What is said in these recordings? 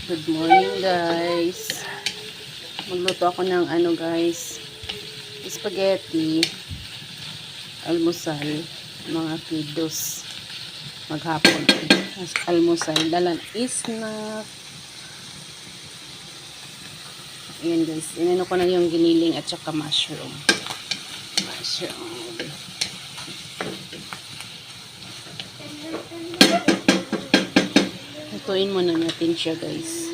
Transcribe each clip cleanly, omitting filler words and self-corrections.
Good morning guys. Magluto ako ng guys, spaghetti almusal, mga kiddos maghapon. Almusal, dalan snack. Ayan guys, inano ko na yung giniling at saka mushroom. Lutuin muna natin siya guys.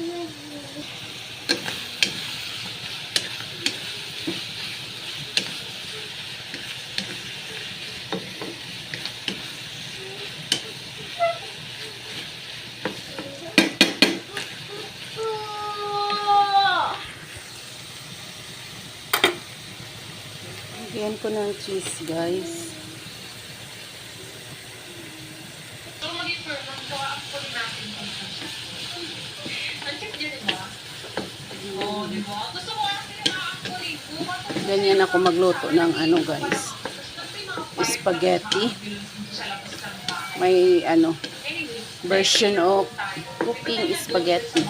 Lagyan ko ng cheese guys. Ganyan ako magluto ng guys, spaghetti. May version of cooking spaghetti.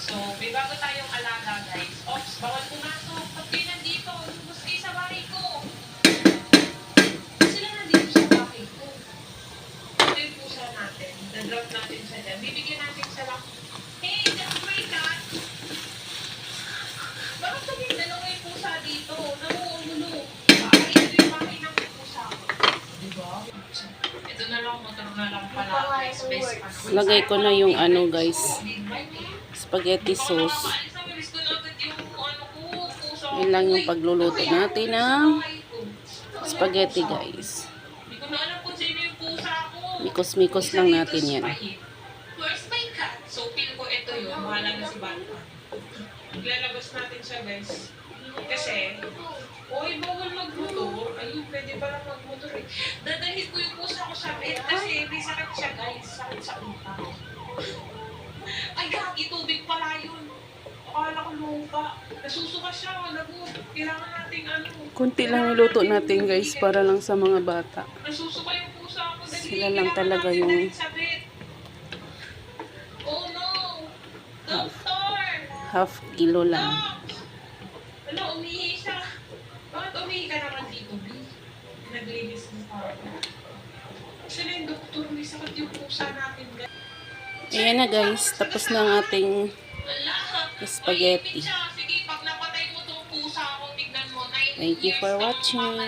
So, may bago tayong alaga guys. Ops, bawal pumasok. Pag kayo nandito, ubus kayo sa bahay ko. Sila nandito sa bahay ko. Ito yung pusa natin. Na-drop natin siya dyan. Bibigyan natin siya lang. Hey, that's my cat! Bakit sabihin dalawa yung pusa dito? Namuulo. Bahay, ito yung bahay ng pusa ko. Diba? Ito na lang, motor na lang pala. Best pa. Lagay ko na yung guys, spaghetti sauce. Yun lang yung pagluluto natin ng spaghetti guys. Mikos-mikos lang natin yan. Where's my cat? So, feel ko ito yun. Mahala na si Bata. Lalabas natin siya guys. Kasi, oy, bawal magmotor. Ayun, pwede pala magmotor eh. Dadalhin ko yung pusa ko sa bed kasi may sakit siya guys. Sakit sa utak. Ay, gagi, tubig pala yun. Akala ko lupa. Nasusuka siya. Lagot. Kailangan nating Kunti lang niluto natin guys para lang sa mga bata. Nasusuka yung pusa ko. Sila lang talaga yung oh no! Doctor! half kilo lang. Ano, umihi siya. Bakit umihi ka naman dito, B? Naglinis mo pa ako. Sila yung doktor, may sakit yung pusa natin. Ayan na guys, tapos na ang ating spaghetti. Sige, pag napatay mo itong pusa ko, tignan mo. Thank you for watching.